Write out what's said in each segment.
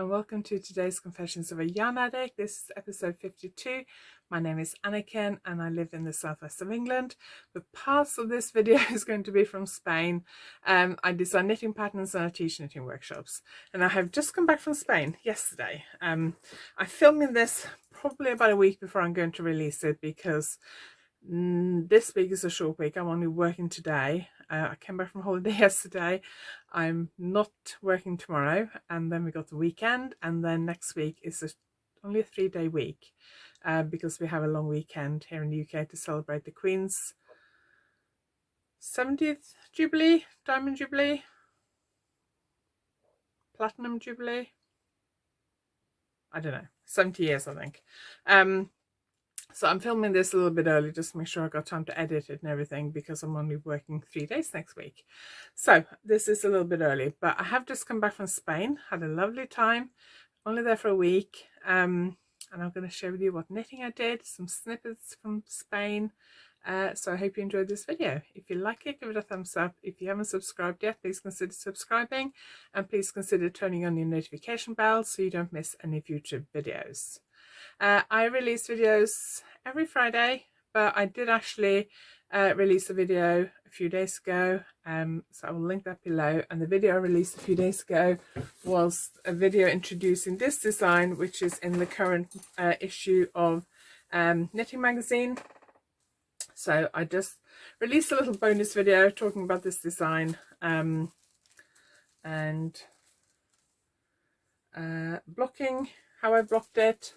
and welcome to today's Confessions of a Yarn Addict. This is episode 52. My name is Anniken and I live in the southwest of England, but parts of this video is going to be from Spain. I design knitting patterns and I teach knitting workshops, and I have just come back from Spain yesterday. I'm filming this probably about a week before I'm going to release it because this week is a short week. I'm only working today. I came back from holiday yesterday. I'm not working tomorrow, and then we got the weekend, and then next week is only a 3-day week because we have a long weekend here in the UK to celebrate the Queen's 70th Jubilee, Diamond Jubilee, Platinum Jubilee. I don't know, 70 years I think. So I'm filming this a little bit early just to make sure I got time to edit it and everything, because I'm only working 3 days next week. So this is a little bit early, but I have just come back from Spain, had a lovely time, only there for a week. And I'm going to share with you what knitting I did, some snippets from Spain. So I hope you enjoyed this video. If you like it, give it a thumbs up. If you haven't subscribed yet, please consider subscribing, and please consider turning on your notification bell so you don't miss any future videos. I release videos every Friday, but I did actually release a video a few days ago, so I will link that below. And the video I released a few days ago was a video introducing this design, which is in the current issue of Knitting Magazine. So I just released a little bonus video talking about this design and blocking, how I blocked it.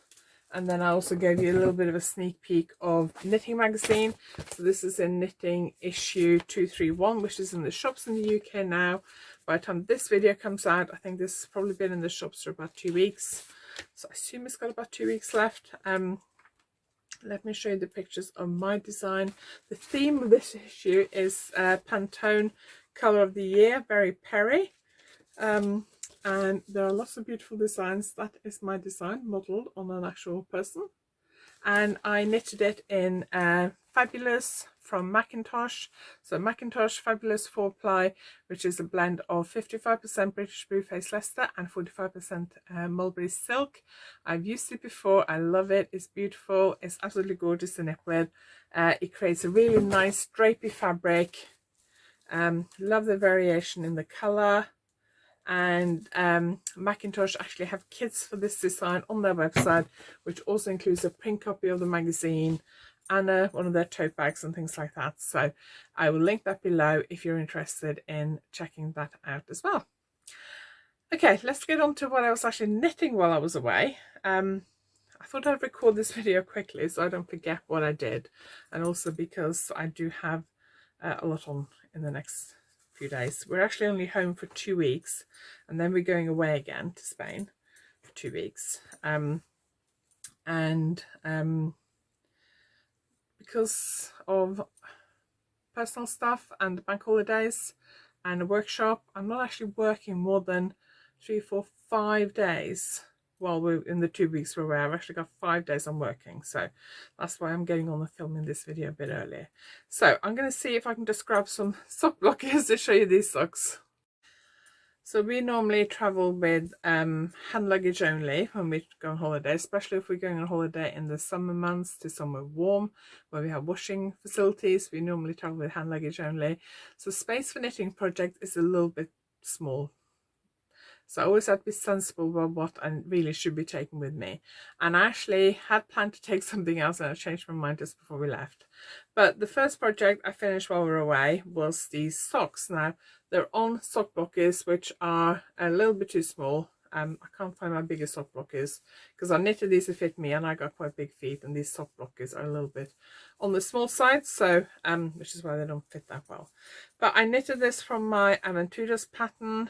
And then I also gave you a little bit of a sneak peek of Knitting Magazine. So this is in Knitting issue 231, which is in the shops in the UK now. By the time this video comes out, I think this has probably been in the shops for about 2 weeks. So I assume it's got about 2 weeks left. Let me show you the pictures of my design. The theme of this issue is Pantone Colour of the Year, very Perry. And there are lots of beautiful designs. That is my design modelled on an actual person, and I knitted it in Fabulous from Macintosh. So Macintosh Fabulous 4-ply, which is a blend of 55% British Blueface Leicester and 45% Mulberry Silk. I've used it before. I love it. It's beautiful. It's absolutely gorgeous to knit with. It creates a really nice drapey fabric. Love the variation in the colour. And Macintosh actually have kits for this design on their website, which also includes a print copy of the magazine and one of their tote bags and things like that. So I will link that below if you're interested in checking that out as well. Okay, let's get on to what I was actually knitting while I was away. I thought I'd record this video quickly so I don't forget what I did, and also because I do have a lot on in the next few days. We're actually only home for 2 weeks, and then we're going away again to Spain for 2 weeks. Because of personal stuff and bank holidays and a workshop, I'm not actually working more than 3, 4, 5 days while we're in the 2 weeks we're away. I've actually got 5 days I'm working, so that's why I'm getting on the filming this video a bit earlier. So I'm going to see if I can just grab some sock blockers to show you these socks. So we normally travel with hand luggage only when we go on holiday, especially if we're going on holiday in the summer months to somewhere warm where we have washing facilities. We normally travel with hand luggage only, so space for knitting project is a little bit small. So I always have to be sensible about what I really should be taking with me. And I actually had planned to take something else, and I changed my mind just before we left. But the first project I finished while we were away was these socks. Now, they're on sock blockers, which are a little bit too small. I can't find my biggest sock blockers because I knitted these to fit me, and I got quite big feet, and these sock blockers are a little bit on the small side, so which is why they don't fit that well. But I knitted this from my Aventuras pattern.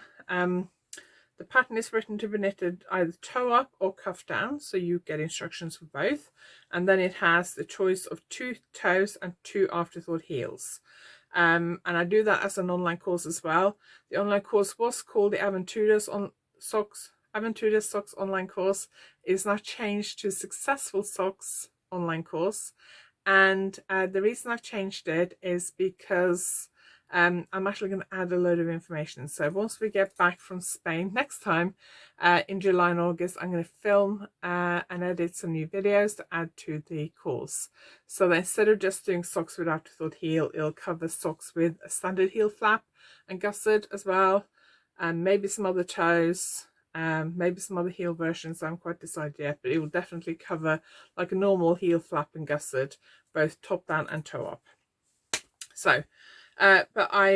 The pattern is written to be knitted either toe up or cuff down, so you get instructions for both. And then it has the choice of 2 toes and 2 afterthought heels. And I do that as an online course as well. The online course was called the Aventuras Socks online course. It is now changed to Successful Socks online course. And the reason I've changed it is because I'm actually going to add a load of information. So once we get back from Spain next time, in July and August, I'm going to film and edit some new videos to add to the course. So that instead of just doing socks with afterthought heel, it'll cover socks with a standard heel flap and gusset as well, and maybe some other toes, maybe some other heel versions. I haven't quite decided yet, but it will definitely cover like a normal heel flap and gusset, both top down and toe up. So but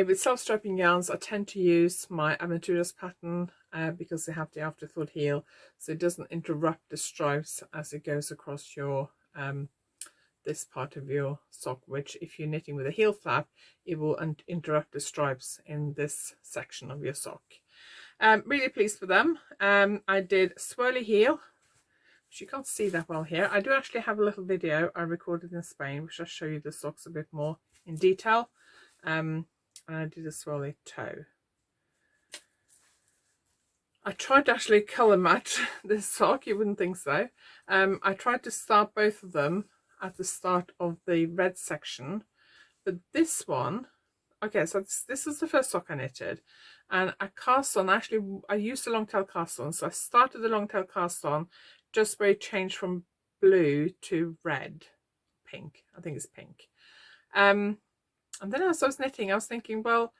with self-striping yarns, I tend to use my Aventuras pattern because they have the afterthought heel, so it doesn't interrupt the stripes as it goes across your this part of your sock, which if you're knitting with a heel flap, it will interrupt the stripes in this section of your sock. Really pleased with them. I did swirly heel, which you can't see that well here. I do actually have a little video I recorded in Spain, which I'll show you the socks a bit more in detail. And I did a swirly toe. I tried to actually colour match this sock, you wouldn't think so. I tried to start both of them at the start of the red section, but this one, okay, so this is the first sock I knitted, and I cast on, actually I used a long tail cast on, so I started the long tail cast on just where it changed from blue to red, pink, I think it's pink. And then as I was knitting, I was thinking, well,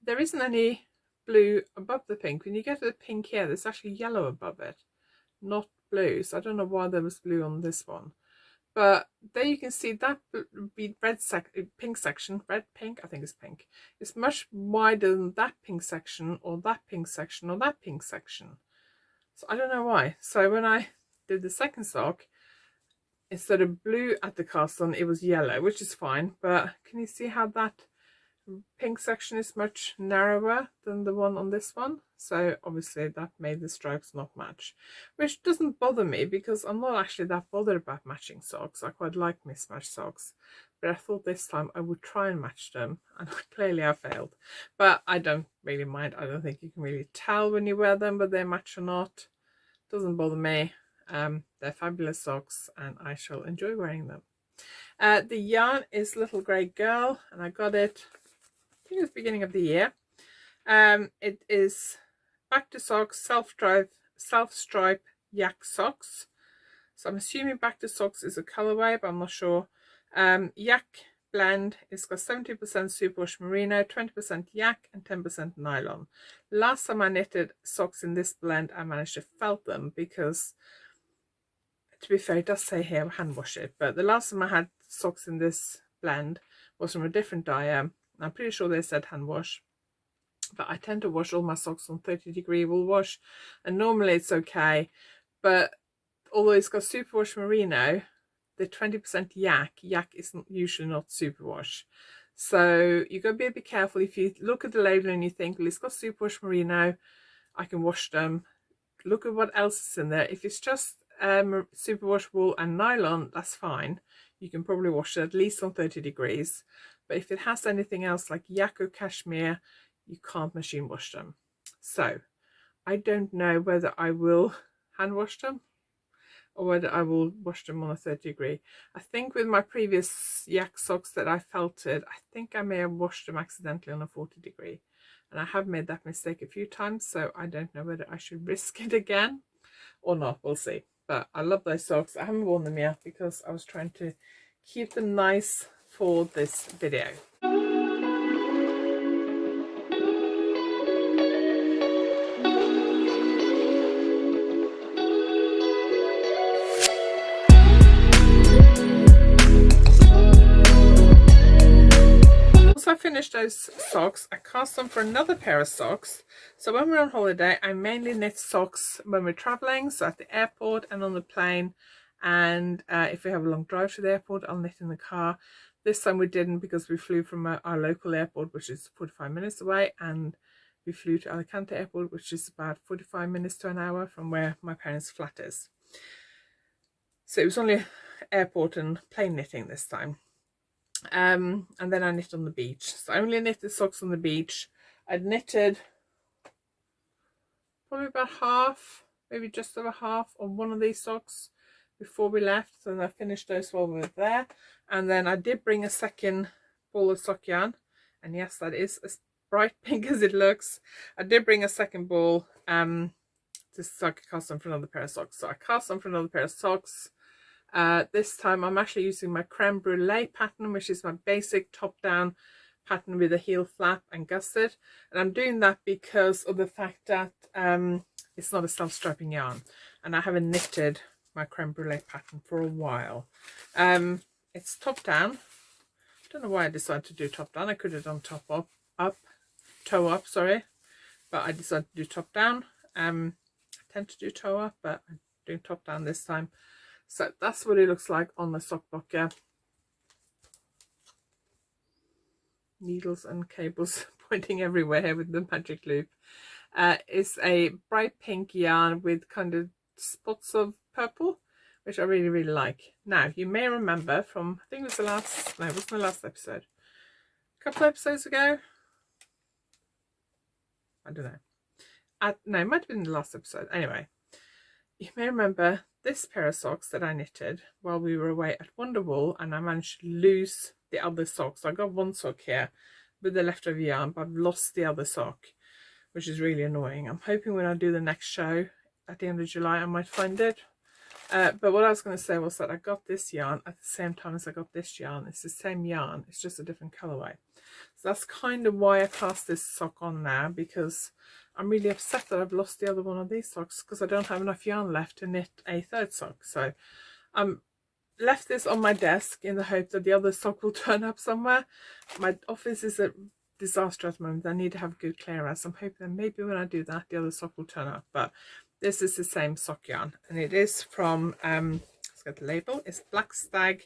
there isn't any blue above the pink. When you get to the pink here, there's actually yellow above it, not blue. So I don't know why there was blue on this one. But there you can see that pink section, red, pink, I think it's pink. It's much wider than that pink section, or that pink section, or that pink section. So I don't know why. So when I did the second sock, instead of blue at the cast on, it was yellow, which is fine. But can you see how that pink section is much narrower than the one on this one? So obviously that made the stripes not match, which doesn't bother me because I'm not actually that bothered about matching socks. I quite like mismatched socks, but I thought this time I would try and match them, and clearly I failed. But I don't really mind. I don't think you can really tell when you wear them whether they match or not. Doesn't bother me. They're fabulous socks and I shall enjoy wearing them. The yarn is Little Grey Girl, and I got it, I think it was beginning of the year. It is back to socks, self-stripe yak socks. So I'm assuming back to socks is a colorway, but I'm not sure. Yak blend, it's got 70% superwash merino, 20% yak and 10% nylon. Last time I knitted socks in this blend, I managed to felt them because, to be fair, it does say here hand wash it, but the last time I had socks in this blend was from a different dyer. I'm pretty sure they said hand wash, but I tend to wash all my socks on 30-degree wool wash, and normally it's okay. But although it's got superwash merino, the 20% yak is usually not superwash. So you've got to be a bit careful. If you look at the label and you think, well, it's got superwash merino, I can wash them, look at what else is in there. If it's just superwash wool and nylon, that's fine. You can probably wash it at least on 30 degrees. But if it has anything else like yak or cashmere, you can't machine wash them. So I don't know whether I will hand wash them or whether I will wash them on a 30-degree. I think with my previous yak socks that I felted, I think I may have washed them accidentally on a 40-degree. And I have made that mistake a few times, so I don't know whether I should risk it again or not. We'll see. But I love those socks. I haven't worn them yet because I was trying to keep them nice for this video. Once I finished those socks, I cast them for another pair of socks. So when we're on holiday, I mainly knit socks when we're traveling, so at the airport and on the plane. And if we have a long drive to the airport, I'll knit in the car. This time we didn't because we flew from our local airport, which is 45 minutes away, and we flew to Alicante airport, which is about 45 minutes to an hour from where my parents' flat is. So it was only airport and plane knitting this time. And then I knit on the beach. So I only knitted socks on the beach. I'd knitted probably about half, maybe just over half on one of these socks before we left, and I finished those while we were there. And then I did bring a second ball of sock yarn And yes, that is as bright pink as it looks. I did bring a second ball so I could cast on for another pair of socks. So I cast on for another pair of socks. This time I'm actually using my creme brulee pattern, which is my basic top-down pattern with a heel flap and gusset. And I'm doing that because of the fact that it's not a self-striping yarn, and I haven't knitted my creme brulee pattern for a while. It's top-down. I don't know why I decided to do top-down. I could have done toe up, sorry, but I decided to do top-down. I tend to do toe up, but I'm doing top-down this time. So that's what it looks like on the sock block. Yeah. Needles and cables pointing everywhere with the magic loop. It's a bright pink yarn with kind of spots of purple, which I really, really like. Now, you may remember from, I think it was the last, no, it wasn't the last episode. A couple of episodes ago. I don't know. No, it might have been the last episode. Anyway, you may remember this pair of socks that I knitted while we were away at Wonderwall, and I managed to lose the other sock. So I got one sock here with the leftover yarn, but I've lost the other sock, which is really annoying. I'm hoping when I do the next show at the end of July I might find it. But what I was going to say was that I got this yarn at the same time as I got this yarn. It's the same yarn, it's just a different colourway. So that's kind of why I cast this sock on now, because I'm really upset that I've lost the other one of these socks, because I don't have enough yarn left to knit a third sock. So I'm left this on my desk in the hope that the other sock will turn up somewhere. My office is a disaster at the moment. I need to have a good clear out. So I'm hoping that maybe when I do that, the other sock will turn up. But this is the same sock yarn, and it is from, let's get the label. It's Black Stag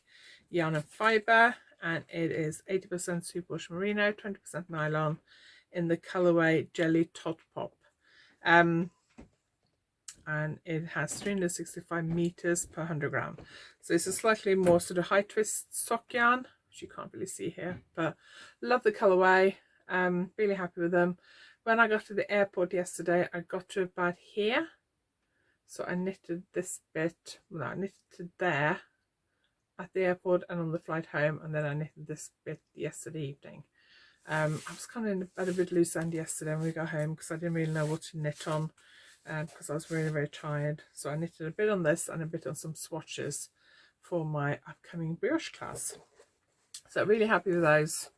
Yarn and Fibre, and it is 80% superwash merino, 20% nylon in the colourway Jelly Tot Pop. And it has 365 meters per 100 gram. So it's a slightly more sort of high twist sock yarn, which you can't really see here, but love the colourway. Really happy with them. When I got to the airport yesterday, I got to about here. So I knitted this bit, well, I knitted there at the airport and on the flight home, and then I knitted this bit yesterday evening. I was kind of at a bit loose end yesterday when we got home because I didn't really know what to knit on, because I was really, very tired. So I knitted a bit on this and a bit on some swatches for my upcoming brioche class. So really happy with those.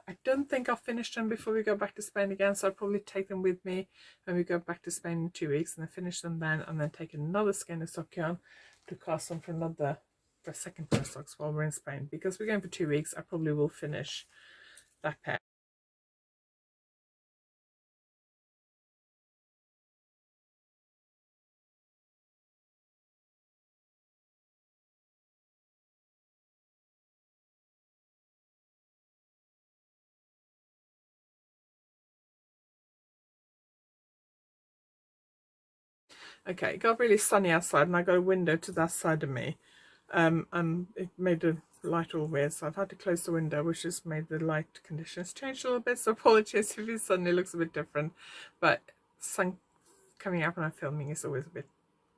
I don't think I'll finish them before we go back to Spain again, so I'll probably take them with me when we go back to Spain in 2 weeks, and then finish them then, and then take another skein of sock yarn to cast on for a second pair of socks while we're in Spain. Because we're going for 2 weeks, I probably will finish that pair. Okay, it got really sunny outside, and I got a window to that side of me, and it made the light all weird, so I've had to close the window, which has made the light conditions change a little bit. So apologies if it suddenly looks a bit different, but sun coming out when I'm filming is always a bit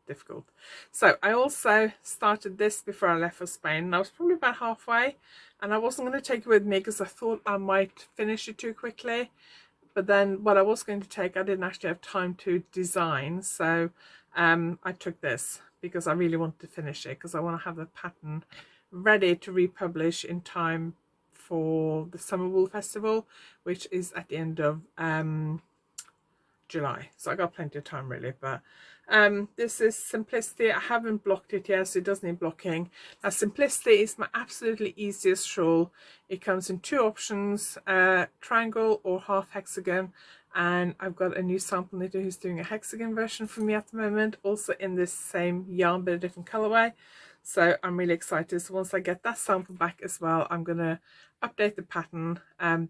difficult. So I also started this before I left for Spain, and I was probably about halfway, and I wasn't going to take it with me because I thought I might finish it too quickly. But then what I was going to take, I didn't actually have time to design, so I took this because I really wanted to finish it, because I want to have the pattern ready to republish in time for the Summer Wool Festival, which is at the end of July. So I got plenty of time really. But this is Simplicity. I haven't blocked it yet, so it does need blocking. Now Simplicity is my absolutely easiest shawl. It comes in two options, triangle or half hexagon, and I've got a new sample knitter who's doing a hexagon version for me at the moment, also in this same yarn but a different colorway. So I'm really excited. So once I get that sample back as well, I'm going to update the pattern,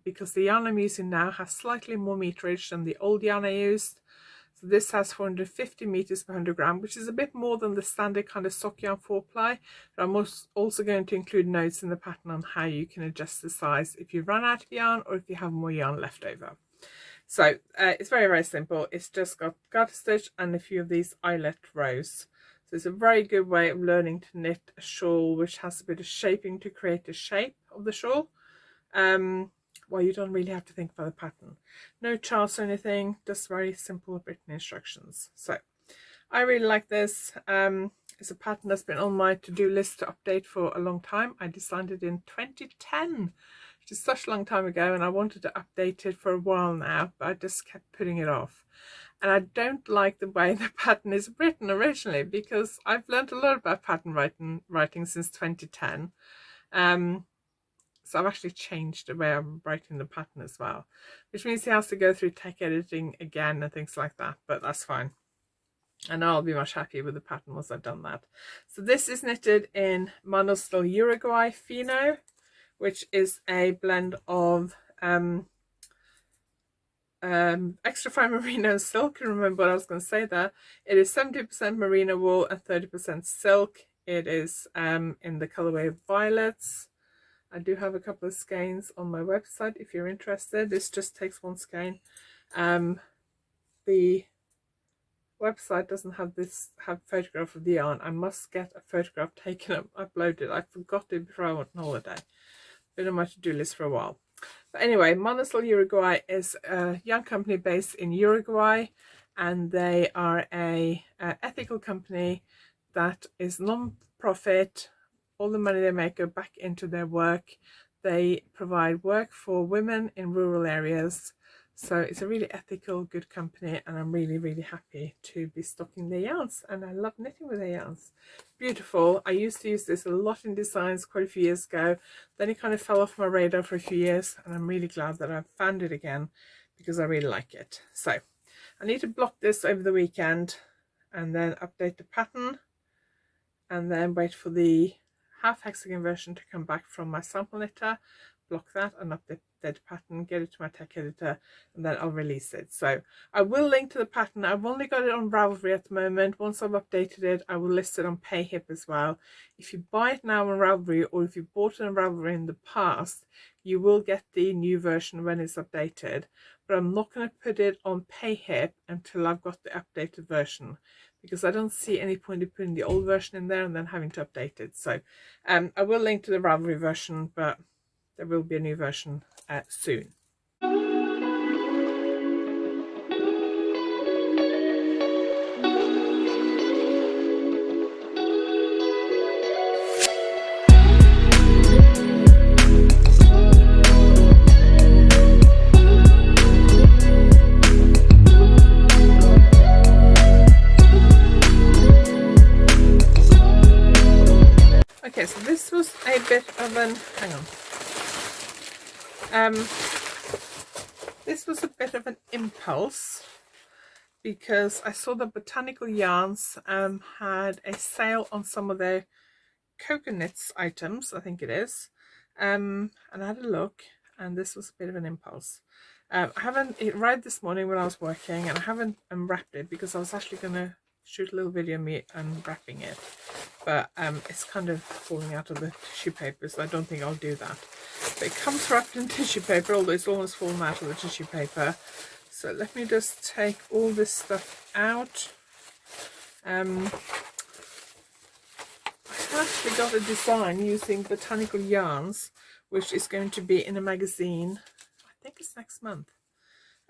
because the yarn I'm using now has slightly more meterage than the old yarn I used. So this has 450 meters per 100 gram, which is a bit more than the standard kind of sock yarn 4-ply. But I'm also going to include notes in the pattern on how you can adjust the size if you run out of yarn or if you have more yarn left over. So it's very, very simple. It's just got garter stitch and a few of these eyelet rows. So it's a very good way of learning to knit a shawl which has a bit of shaping to create the shape of the shawl. well, you don't really have to think about the pattern. No charts or anything, just very simple written instructions. So I really like this. It's a pattern that's been on my to-do list to update for a long time. I designed it in 2010, which is such a long time ago, and I wanted to update it for a while now, but I just kept putting it off. And I don't like the way the pattern is written originally, because I've learned a lot about pattern writing since 2010. So I've actually changed the way I'm writing the pattern as well, which means he has to go through tech editing again and things like that, but that's fine. And I'll be much happier with the pattern once I've done that. So this is knitted in Monostil Uruguay Fino, which is a blend of extra fine merino and silk. And remember what I was going to say there. It is 70% merino wool and 30% silk. It is in the colorway of violets. I do have a couple of skeins on my website if you're interested. This just takes one skein. The website doesn't have photograph of the yarn. I must get a photograph taken up, uploaded. I forgot it before I went on holiday. Been on my to-do list for a while. But anyway, Monostil Uruguay is a yarn company based in Uruguay, and they are a ethical company that is non-profit. All the money they make go back into their work. They provide work for women in rural areas. So it's a really ethical, good company, and I'm really, really happy to be stocking their yarns. And I love knitting with their yarns. Beautiful. I used to use this a lot in designs quite a few years ago. Then it kind of fell off my radar for a few years, and I'm really glad that I've found it again because I really like it. So I need to block this over the weekend and then update the pattern, and then wait for the half hexagon version to come back from my sample knitter, block that and update the pattern, get it to my tech editor, and then I'll release it. So I will link to the pattern. I've only got it on Ravelry at the moment. Once I've updated it, I will list it on Payhip as well. If you buy it now on Ravelry, or if you bought it on Ravelry in the past, you will get the new version when it's updated. But I'm not going to put it on Payhip until I've got the updated version, because I don't see any point in putting the old version in there and then having to update it. So I will link to the Ravelry version, but there will be a new version soon. Okay, so this was a bit of an, hang on. This was a bit of an impulse because I saw that Botanical Yarns had a sale on some of their coconuts items, I think it is, and I had a look, and this was a bit of an impulse. I haven't, it arrived this morning when I was working, and I haven't unwrapped it because I was actually going to shoot a little video of me unwrapping it, but it's kind of falling out of the tissue paper, so I don't think I'll do that. But it comes wrapped in tissue paper, although it's almost fallen out of the tissue paper. So let me just take all this stuff out. I actually got a design using Botanical Yarns, which is going to be in a magazine. I think it's next month.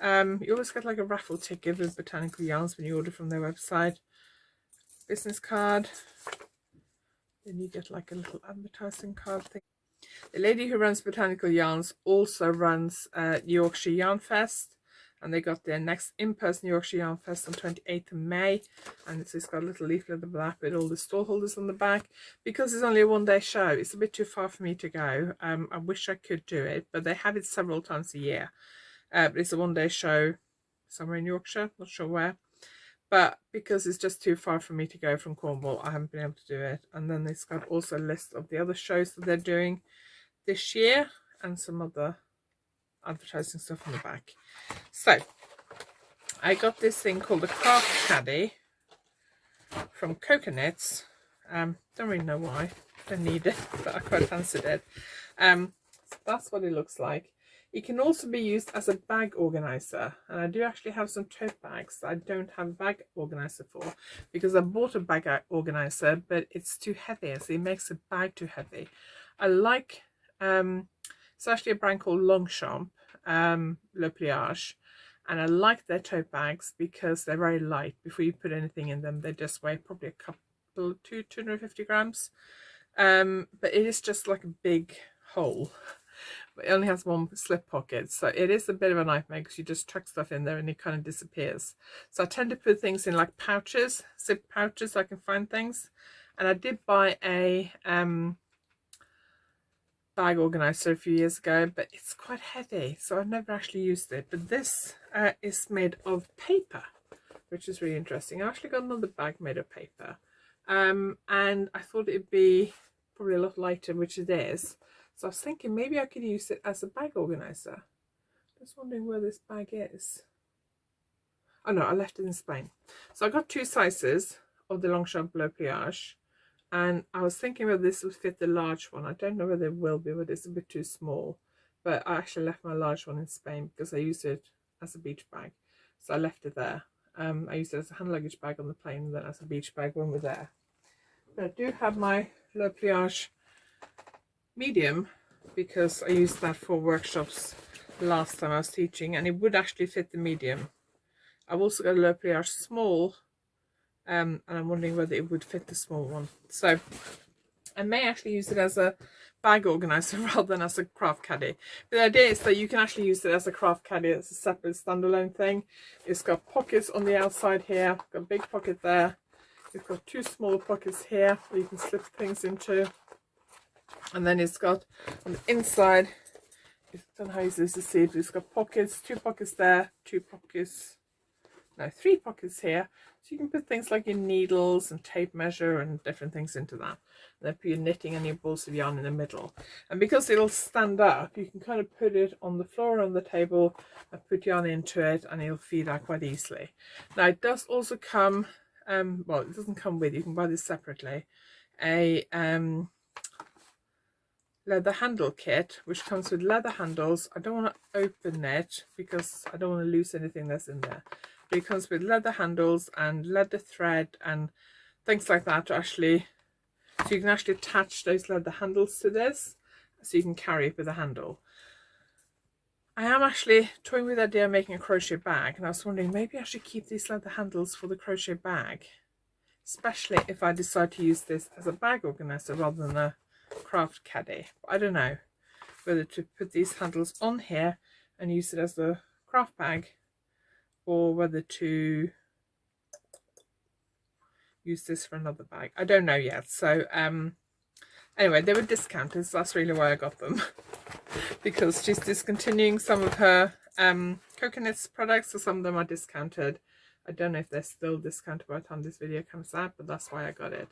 You always get like a raffle ticket with Botanical Yarns when you order from their website. Business card. Then you get like a little advertising card thing. The lady who runs Botanical Yarns also runs Yorkshire Yarn Fest, and they got their next in-person Yorkshire Yarn Fest on 28th of May, and it's got a little leaflet at the back with all the stall holders on the back. Because it's only a one-day show, it's a bit too far for me to go. I wish I could do it, but they have it several times a year. But it's a one-day show somewhere in Yorkshire, not sure where. But because it's just too far for me to go from Cornwall, I haven't been able to do it. And then it's got also a list of the other shows that they're doing this year and some other advertising stuff on the back. So I got this thing called a craft caddy from Coconuts. Don't really know why. Don't need it, but I quite fancied it. So that's what it looks like. It can also be used as a bag organizer, and I do actually have some tote bags that I don't have a bag organizer for, because I bought a bag organizer but it's too heavy, so it makes the bag too heavy. I like It's actually a brand called Longchamp, Le Pliage, and I like their tote bags because they're very light. Before you put anything in them, they just weigh probably a couple, 250 grams. But it is just like a big hole. It only has one slip pocket, so it is a bit of a nightmare because you just chuck stuff in there and it kind of disappears. So I tend to put things in like pouches, zip pouches, so I can find things. And I did buy a bag organizer a few years ago, but it's quite heavy, so I've never actually used it. But this is made of paper, which is really interesting. I actually got another bag made of paper, and I thought it'd be probably a lot lighter, which it is. So I was thinking maybe I could use it as a bag organizer. Just wondering where this bag is. Oh no, I left it in Spain. So I got 2 sizes of the Longchamp Le Pliage, and I was thinking whether this would fit the large one. I don't know whether it will be, but it's a bit too small. But I actually left my large one in Spain because I used it as a beach bag. So I left it there. I used it as a hand luggage bag on the plane and then as a beach bag when we're there. But I do have my Le Pliage medium because I used that for workshops last time I was teaching, and it would actually fit the medium. I've also got a Le Pliage small, and I'm wondering whether it would fit the small one. So I may actually use it as a bag organizer rather than as a craft caddy. But the idea is that you can actually use it as a craft caddy as a separate standalone thing. It's got pockets on the outside here, got a big pocket there. It's got 2 small pockets here where you can slip things into. And then it's got on the inside, I don't know how easy this to see, but it's got pockets, 2 pockets there, 2 pockets, no, 3 pockets here. So you can put things like your needles and tape measure and different things into that. And then put your knitting and your balls of yarn in the middle. And because it'll stand up, you can kind of put it on the floor or on the table and put yarn into it, and it'll feed out quite easily. Now it does also come, well, it doesn't come with, you can buy this separately, a leather handle kit, which comes with leather handles. I don't want to open it because I don't want to lose anything that's in there. But it comes with leather handles and leather thread and things like that to actually, so you can actually attach those leather handles to this, so you can carry it with a handle. I am actually toying with the idea of making a crochet bag, and I was wondering maybe I should keep these leather handles for the crochet bag, especially if I decide to use this as a bag organizer rather than a craft caddy. I don't know whether to put these handles on here and use it as a craft bag, or whether to use this for another bag. I don't know yet. So anyway, they were discounted, so that's really why I got them. Because she's discontinuing some of her Coconuts products, so some of them are discounted. I don't know if they're still discounted by the time this video comes out, but that's why I got it.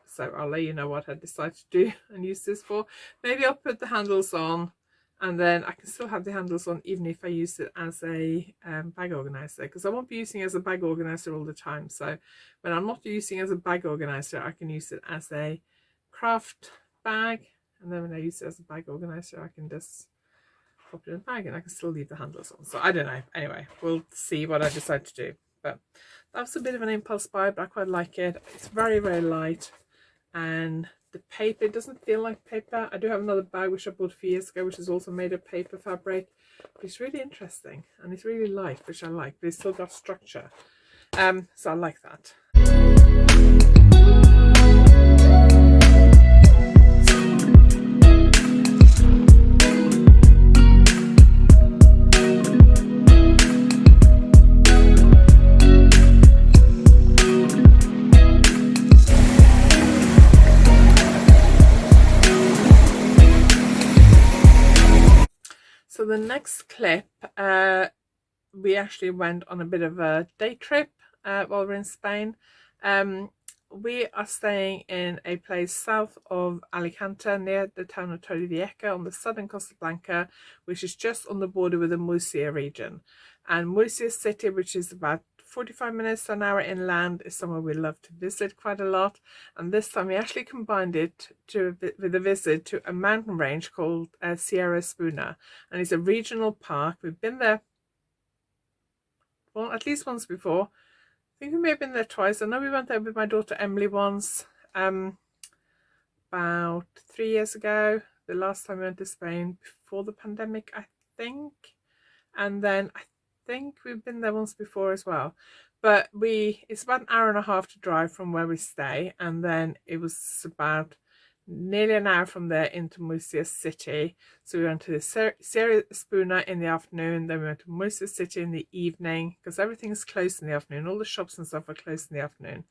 So I'll let you know what I decide to do and use this for. Maybe I'll put the handles on, and then I can still have the handles on even if I use it as a bag organizer, because I won't be using it as a bag organizer all the time. So when I'm not using it as a bag organizer, I can use it as a craft bag, and then when I use it as a bag organizer, I can just pop it in a bag and I can still leave the handles on. So I don't know. Anyway, we'll see what I decide to do. But that was a bit of an impulse buy, but I quite like it. It's very, very light. And the paper, it doesn't feel like paper. I do have another bag which I bought a few years ago, which is also made of paper fabric, but it's really interesting and it's really light, which I like, but it's still got structure. So I like that. So the next clip, we actually went on a bit of a day trip while we're in Spain. We are staying in a place south of Alicante, near the town of Torrevieja on the southern Costa Blanca, which is just on the border with the Murcia region. And Murcia city, which is about 45 minutes to an hour inland, is somewhere we love to visit quite a lot. And this time we actually combined it with a visit to a mountain range called Sierra Espuna, and it's a regional park. We've been there, well, at least once before. I think we may have been there twice. I know we went there with my daughter Emily once, about 3 years ago. the last time we went to Spain before the pandemic, I think. And then I think we've been there once before as well. But it's about an hour and a half to drive from where we stay, and then it was about nearly an hour from there into Murcia City. So we went to the Sierra Espuna in the afternoon, then we went to Murcia City in the evening, because everything's closed in the afternoon. All the shops and stuff are closed in the afternoon.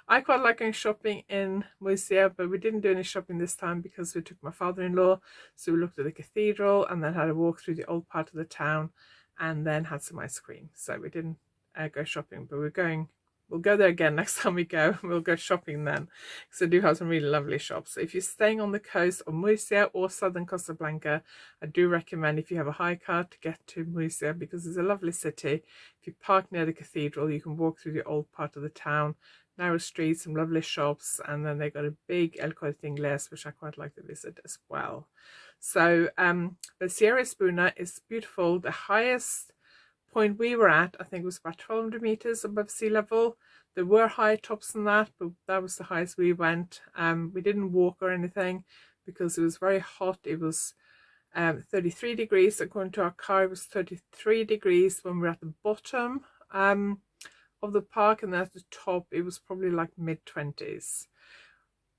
I quite like going shopping in Murcia, but we didn't do any shopping this time because we took my father-in-law. So we looked at the cathedral and then had a walk through the old part of the town and then had some ice cream. So we didn't go shopping, but we'll go there again next time we go. We'll go shopping then, because I do have some really lovely shops. So if you're staying on the coast of Murcia or southern Costa Blanca, I do recommend, if you have a hire car, to get to Murcia, because it's a lovely city. If you park near the cathedral, you can walk through the old part of the town, narrow streets, some lovely shops, and then they got a big El Corte Inglés, which I quite like to visit as well. So the Sierra Espuna is beautiful. The highest point we were at, I think, was about 1200 meters above sea level. There were higher tops than that, but that was the highest we went. We didn't walk or anything because it was very hot. It was 33 degrees according to our car. It was 33 degrees when we were at the bottom of the park, and at the top it was probably like mid-20s.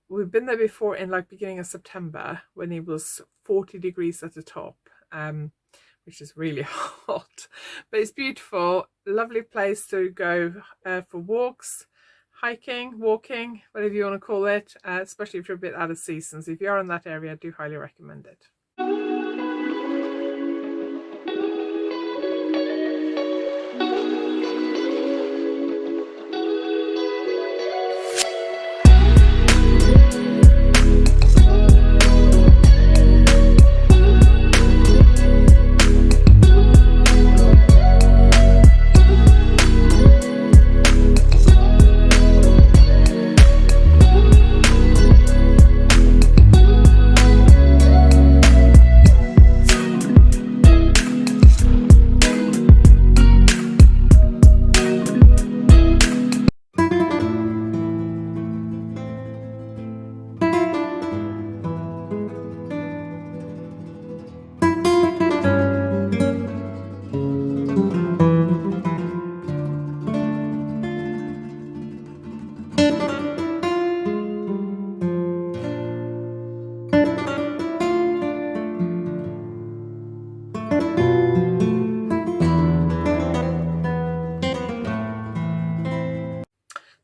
We've been there before in like beginning of September when it was 40 degrees at the top, which is really hot, but it's beautiful. Lovely place to go for walks, hiking, walking, whatever you want to call it, especially if you're a bit out of season. So if you are in that area, I do highly recommend it.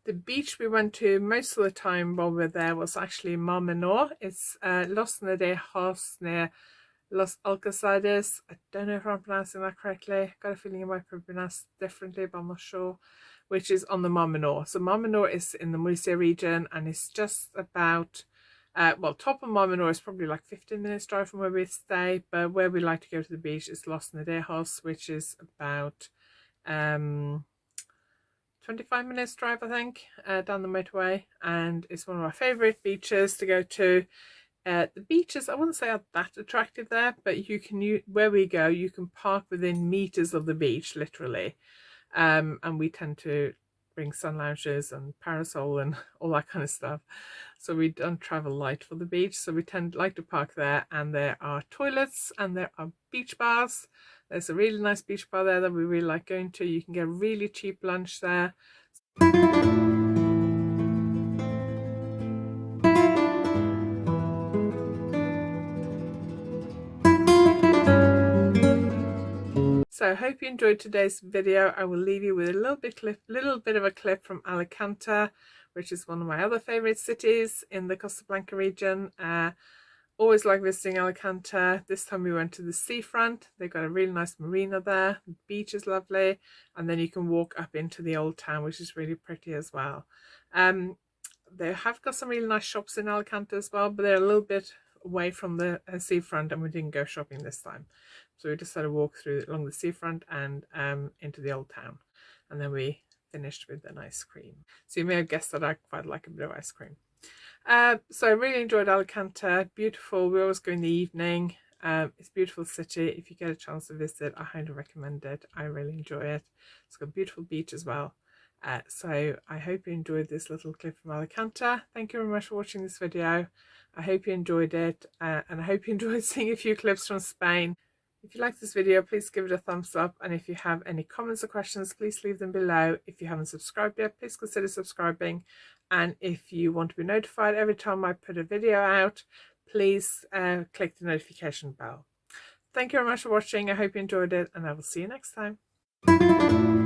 The beach we went to most of the time while we were there was actually Mar Menor. It's Los Nedejos near Los Alcázares. I don't know if I'm pronouncing that correctly. I've got a feeling it might be pronounced differently, but I'm not sure. Which is on the Mar Menor. So Mar Menor is in the Murcia region, and it's just about, well, top of Mar Menor is probably like 15 minutes drive from where we stay, but where we like to go to the beach is Los Nedejos, which is about 25 minutes drive, I think, down the motorway, and it's one of my favourite beaches to go to. The beaches, I wouldn't say are that attractive there, but you can, where we go, you can park within meters of the beach, literally. And we tend to bring sun lounges and parasol and all that kind of stuff. So we don't travel light for the beach. So we like to park there, and there are toilets and there are beach bars. There's a really nice beach bar there that we really like going to. You can get a really cheap lunch there. So I hope you enjoyed today's video. I will leave you with a little bit of a clip from Alicante, which is one of my other favorite cities in the Costa Blanca region. Always like visiting Alicante. This time we went to the seafront. They've got a really nice marina there. The beach is lovely, and then you can walk up into the old town, which is really pretty as well. They have got some really nice shops in Alicante as well, but they're a little bit away from the seafront, and we didn't go shopping this time. So we just had a walk along the seafront and into the old town, and then we finished with an ice cream. So you may have guessed that I quite like a bit of ice cream. So I really enjoyed Alicante. Beautiful. We always go in the evening. It's a beautiful city. If you get a chance to visit, I highly recommend it. I really enjoy it. It's got a beautiful beach as well. So I hope you enjoyed this little clip from Alicante. Thank you very much for watching this video. I hope you enjoyed it, and I hope you enjoyed seeing a few clips from Spain. If you like this video, please give it a thumbs up, and if you have any comments or questions, please leave them below. If you haven't subscribed yet, please consider subscribing, and if you want to be notified every time I put a video out, please click the notification bell. Thank you very much for watching. I hope you enjoyed it, and I will see you next time.